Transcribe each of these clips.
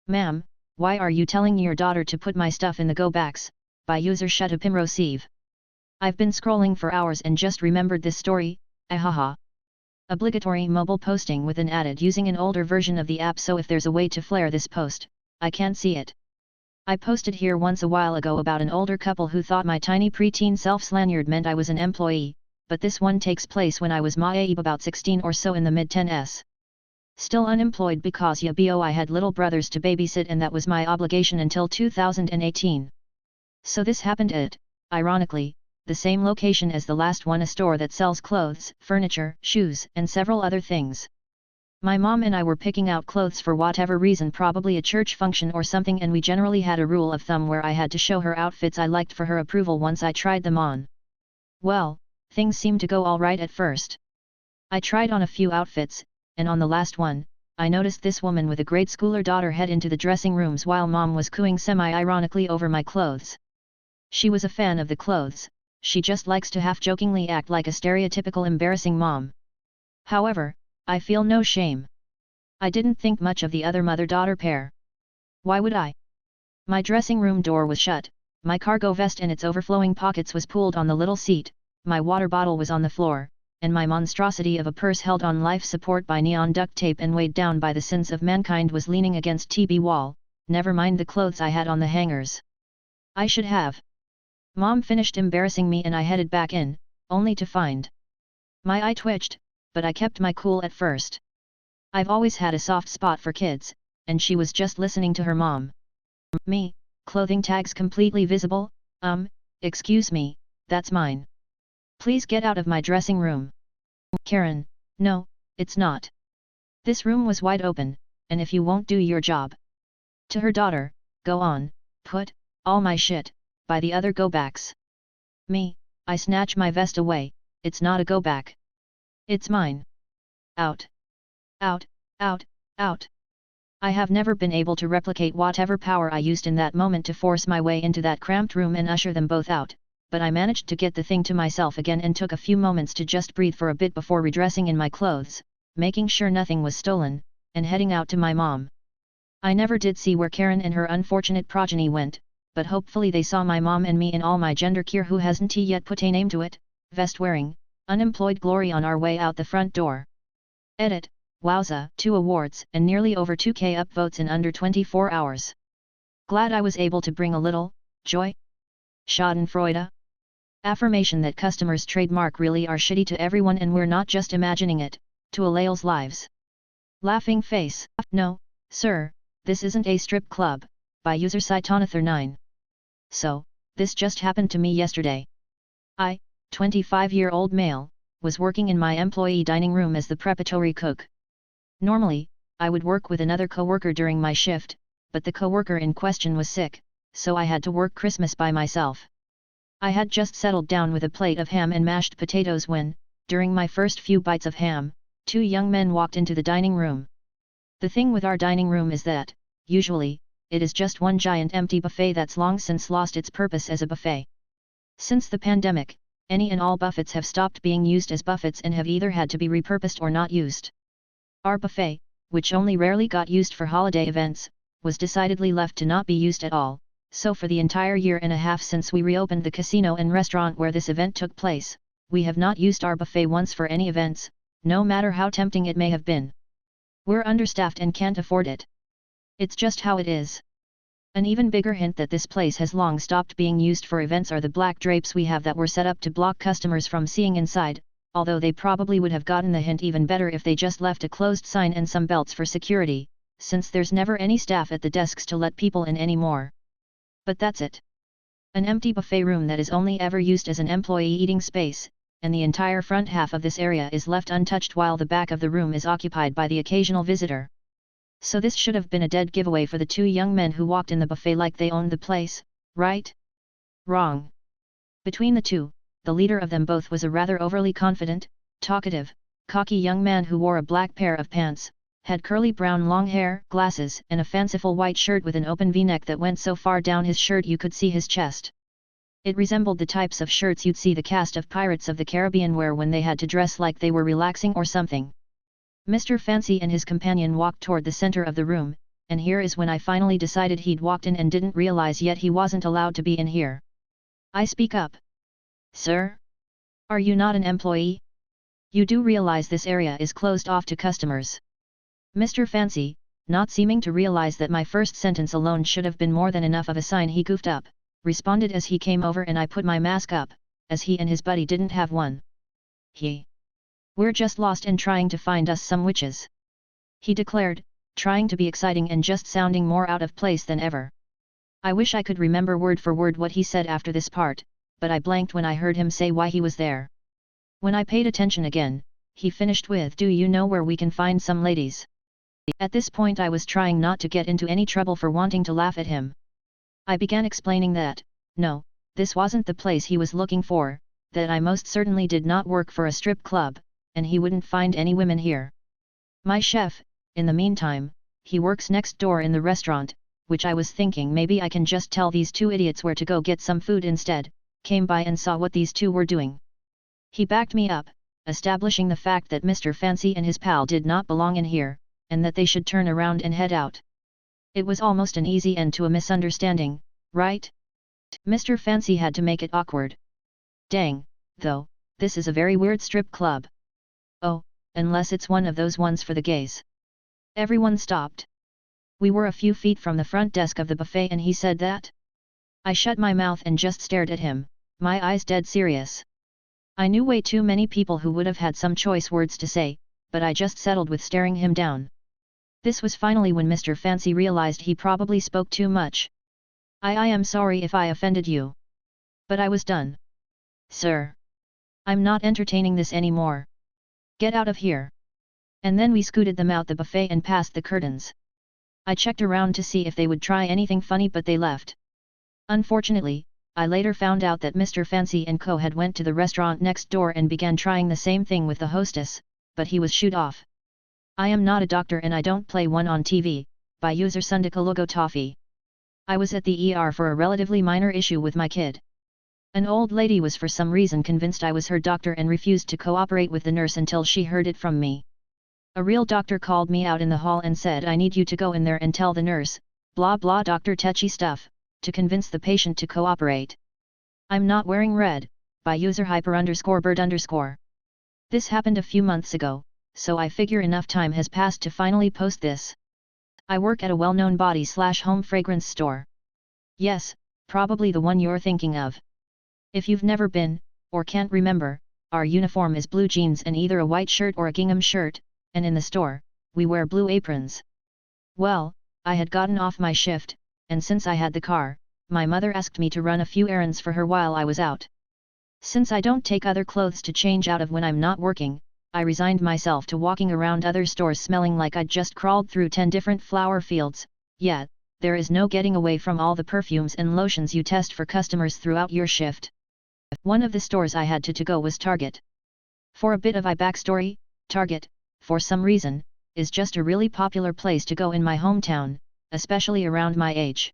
Ma'am, why are you telling your daughter to put my stuff in the go backs? By user Shutupimrosive. I've been scrolling for hours and just remembered this story, ahaha. Obligatory mobile posting with an added using an older version of the app, so if there's a way to flare this post, I can't see it. I posted here once a while ago about an older couple who thought my tiny preteen self-slandered meant I was an employee, but this one takes place when I was about 16 or so in the mid-10s. Still unemployed because I had little brothers to babysit and that was my obligation until 2018. So this happened at, ironically, the same location as the last one, a store that sells clothes, furniture, shoes, and several other things. My mom and I were picking out clothes for whatever reason, probably a church function or something, and we generally had a rule of thumb where I had to show her outfits I liked for her approval once I tried them on. Well, things seemed to go all right at first. I tried on a few outfits, and on the last one, I noticed this woman with a grade schooler daughter head into the dressing rooms while mom was cooing semi-ironically over my clothes. She was a fan of the clothes, she just likes to half-jokingly act like a stereotypical embarrassing mom. However, I feel no shame. I didn't think much of the other mother-daughter pair. Why would I? My dressing room door was shut, my cargo vest and its overflowing pockets was pulled on the little seat, my water bottle was on the floor, and my monstrosity of a purse held on life support by neon duct tape and weighed down by the sins of mankind was leaning against TB wall, never mind the clothes I had on the hangers. I should have. Mom finished embarrassing me and I headed back in, only to find. My eye twitched, but I kept my cool at first. I've always had a soft spot for kids, and she was just listening to her mom. Me, clothing tags completely visible, excuse me, that's mine. Please get out of my dressing room. Karen, no, it's not. This room was wide open, and if you won't do your job. To her daughter, go on, put all my shit by the other go backs. Me, I snatch my vest away, it's not a go back. It's mine. Out. Out, out, out. I have never been able to replicate whatever power I used in that moment to force my way into that cramped room and usher them both out, but I managed to get the thing to myself again and took a few moments to just breathe for a bit before redressing in my clothes, making sure nothing was stolen, and heading out to my mom. I never did see where Karen and her unfortunate progeny went, but hopefully they saw my mom and me in all my gender gear, who hasn't yet put a name to it, vest wearing, unemployed glory on our way out the front door. Edit, wowza, 2 awards and nearly over 2K upvotes in under 24 hours. Glad I was able to bring a little joy. Schadenfreude. Affirmation that customers' trademark really are shitty to everyone and we're not just imagining it, to Alayle's lives. Laughing face, no, sir, this isn't a strip club, by user Cytonather9. So, this just happened to me yesterday. I, 25-year-old male, was working in my employee dining room as the preparatory cook. Normally, I would work with another coworker during my shift, but the coworker in question was sick, so I had to work Christmas by myself. I had just settled down with a plate of ham and mashed potatoes when, during my first few bites of ham, 2 young men walked into the dining room. The thing with our dining room is that, usually, it is just one giant empty buffet that's long since lost its purpose as a buffet. Since the pandemic, any and all buffets have stopped being used as buffets and have either had to be repurposed or not used. Our buffet, which only rarely got used for holiday events, was decidedly left to not be used at all. So for the entire year and a half since we reopened the casino and restaurant where this event took place, we have not used our buffet once for any events, no matter how tempting it may have been. We're understaffed and can't afford it. It's just how it is. An even bigger hint that this place has long stopped being used for events are the black drapes we have that were set up to block customers from seeing inside, although they probably would have gotten the hint even better if they just left a closed sign and some belts for security, since there's never any staff at the desks to let people in anymore. But that's it. An empty buffet room that is only ever used as an employee eating space, and the entire front half of this area is left untouched while the back of the room is occupied by the occasional visitor. So this should have been a dead giveaway for the 2 young men who walked in the buffet like they owned the place, right? Wrong. Between the two, the leader of them both was a rather overly confident, talkative, cocky young man who wore a black pair of pants, had curly brown long hair, glasses, and a fanciful white shirt with an open V-neck that went so far down his shirt you could see his chest. It resembled the types of shirts you'd see the cast of Pirates of the Caribbean wear when they had to dress like they were relaxing or something. Mr. Fancy and his companion walked toward the center of the room, and here is when I finally decided he'd walked in and didn't realize yet he wasn't allowed to be in here. I speak up. Sir? Are you not an employee? You do realize this area is closed off to customers. Mr. Fancy, not seeming to realize that my first sentence alone should have been more than enough of a sign, he goofed up, responded as he came over, and I put my mask up, as he and his buddy didn't have one. We're just lost and trying to find us some witches, he declared, trying to be exciting and just sounding more out of place than ever. I wish I could remember word for word what he said after this part, but I blanked when I heard him say why he was there. When I paid attention again, he finished with, "Do you know where we can find some ladies?" At this point I was trying not to get into any trouble for wanting to laugh at him. I began explaining that, no, this wasn't the place he was looking for, that I most certainly did not work for a strip club, and he wouldn't find any women here. My chef, in the meantime, he works next door in the restaurant, which I was thinking maybe I can just tell these two idiots where to go get some food instead, came by and saw what these two were doing. He backed me up, establishing the fact that Mr. Fancy and his pal did not belong in here, and that they should turn around and head out. It was almost an easy end to a misunderstanding, right? Mr. Fancy had to make it awkward. Dang, though, this is a very weird strip club. Oh, unless it's one of those ones for the gays. Everyone stopped. We were a few feet from the front desk of the buffet and he said that. I shut my mouth and just stared at him, my eyes dead serious. I knew way too many people who would have had some choice words to say, but I just settled with staring him down. This was finally when Mr. Fancy realized he probably spoke too much. I am sorry if I offended you. But I was done. Sir. I'm not entertaining this anymore. Get out of here. And then we scooted them out the buffet and past the curtains. I checked around to see if they would try anything funny, but they left. Unfortunately, I later found out that Mr. Fancy and co had went to the restaurant next door and began trying the same thing with the hostess, but he was shooed off. I am not a doctor and I don't play one on TV, by user Sundakalogo Toffee. I was at the ER for a relatively minor issue with my kid. An old lady was for some reason convinced I was her doctor and refused to cooperate with the nurse until she heard it from me. A real doctor called me out in the hall and said, "I need you to go in there and tell the nurse, blah blah Dr. Tetchy stuff, to convince the patient to cooperate. I'm not wearing red, by user hyper_bird_. This happened a few months ago, so I figure enough time has passed to finally post this. I work at a well-known body/home fragrance store. Yes, probably the one you're thinking of. If you've never been, or can't remember, our uniform is blue jeans and either a white shirt or a gingham shirt, and in the store, we wear blue aprons. Well, I had gotten off my shift, and since I had the car, my mother asked me to run a few errands for her while I was out. Since I don't take other clothes to change out of when I'm not working, I resigned myself to walking around other stores smelling like I'd just crawled through 10 different flower fields. Yet, there is no getting away from all the perfumes and lotions you test for customers throughout your shift. One of the stores I had to go was Target. For a bit of backstory, Target, for some reason, is just a really popular place to go in my hometown, especially around my age.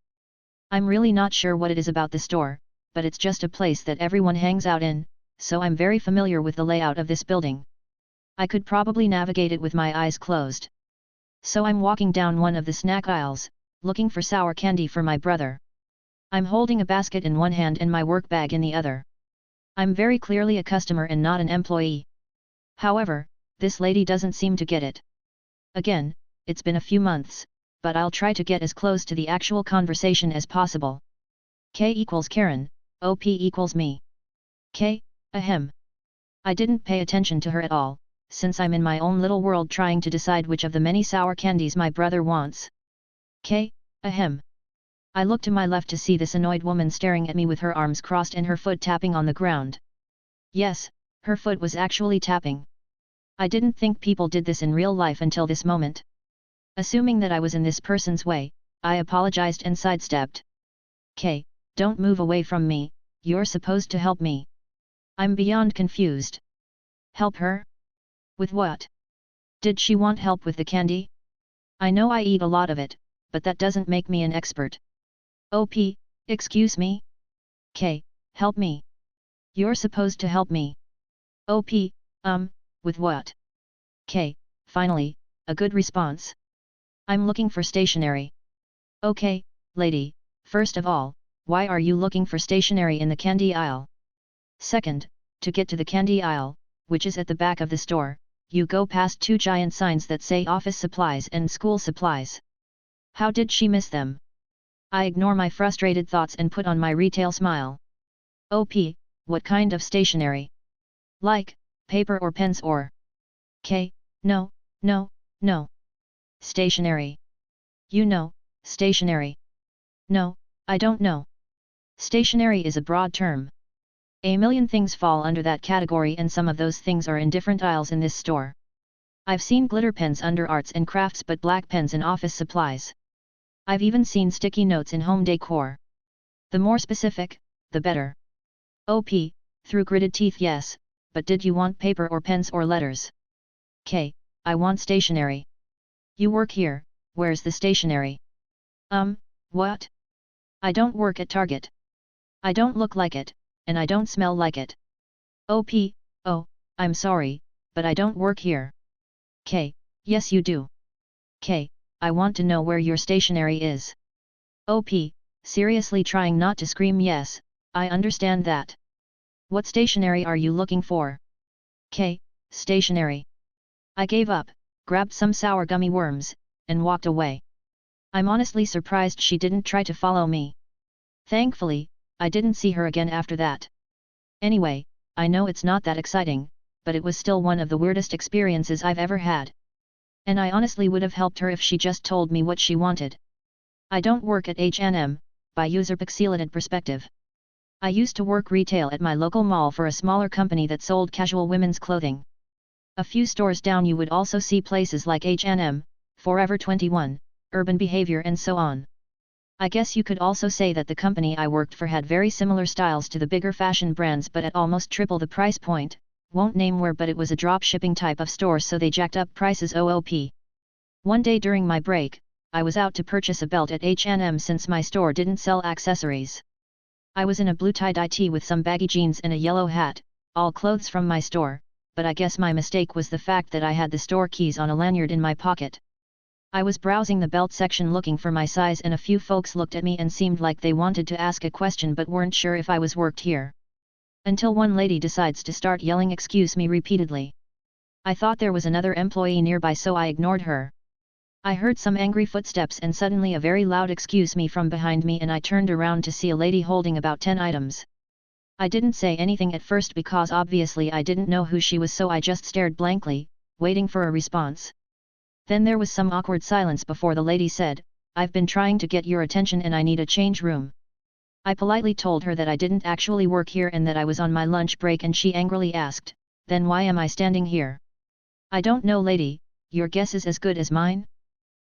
I'm really not sure what it is about the store, but it's just a place that everyone hangs out in, so I'm very familiar with the layout of this building. I could probably navigate it with my eyes closed. So I'm walking down one of the snack aisles, looking for sour candy for my brother. I'm holding a basket in one hand and my work bag in the other. I'm very clearly a customer and not an employee. However, this lady doesn't seem to get it. Again, it's been a few months, but I'll try to get as close to the actual conversation as possible. K equals Karen, OP equals me. K, ahem. I didn't pay attention to her at all, since I'm in my own little world trying to decide which of the many sour candies my brother wants. K, ahem. I look to my left to see this annoyed woman staring at me with her arms crossed and her foot tapping on the ground. Yes, her foot was actually tapping. I didn't think people did this in real life until this moment. Assuming that I was in this person's way, I apologized and sidestepped. K, don't move away from me, you're supposed to help me. I'm beyond confused. Help her? With what? Did she want help with the candy? I know I eat a lot of it, but that doesn't make me an expert. OP, excuse me? K, help me. You're supposed to help me. OP, with what? K, finally, a good response. I'm looking for stationery. Okay, lady, first of all, why are you looking for stationery in the candy aisle? Second, to get to the candy aisle, which is at the back of the store, you go past two giant signs that say office supplies and school supplies. How did she miss them? I ignore my frustrated thoughts and put on my retail smile. OP, what kind of stationery? Like, paper or pens or? K, no, no, no. Stationery. You know, stationery. No, I don't know. Stationery is a broad term. A million things fall under that category and some of those things are in different aisles in this store. I've seen glitter pens under arts and crafts but black pens in office supplies. I've even seen sticky notes in home decor. The more specific, the better. OP, through gritted teeth yes, but did you want paper or pens or letters? K, I want stationery. You work here, where's the stationery? What? I don't work at Target. I don't look like it, and I don't smell like it. OP, oh, I'm sorry, but I don't work here. K, yes you do. K, I want to know where your stationery is. OP, seriously trying not to scream yes, I understand that. What stationery are you looking for? K, stationery. I gave up, grabbed some sour gummy worms, and walked away. I'm honestly surprised she didn't try to follow me. Thankfully, I didn't see her again after that. Anyway, I know it's not that exciting, but it was still one of the weirdest experiences I've ever had. And I honestly would have helped her if she just told me what she wanted. I don't work at H&M, by user pixelated perspective. I used to work retail at my local mall for a smaller company that sold casual women's clothing. A few stores down you would also see places like H&M, Forever 21, Urban Behavior and so on. I guess you could also say that the company I worked for had very similar styles to the bigger fashion brands but at almost triple the price point, won't name where but it was a drop shipping type of store so they jacked up prices OOP. One day during my break, I was out to purchase a belt at H&M since my store didn't sell accessories. I was in a blue tie-dye tee with some baggy jeans and a yellow hat, all clothes from my store, but I guess my mistake was the fact that I had the store keys on a lanyard in my pocket. I was browsing the belt section looking for my size and a few folks looked at me and seemed like they wanted to ask a question but weren't sure if I was worked here. Until one lady decides to start yelling "excuse me" repeatedly. I thought there was another employee nearby so I ignored her. I heard some angry footsteps and suddenly a very loud "excuse me" from behind me and I turned around to see a lady holding about 10 items. I didn't say anything at first because obviously I didn't know who she was so I just stared blankly, waiting for a response. Then there was some awkward silence before the lady said, "I've been trying to get your attention and I need a change room." I politely told her that I didn't actually work here and that I was on my lunch break and she angrily asked, "Then why am I standing here?" "I don't know lady, your guess is as good as mine?"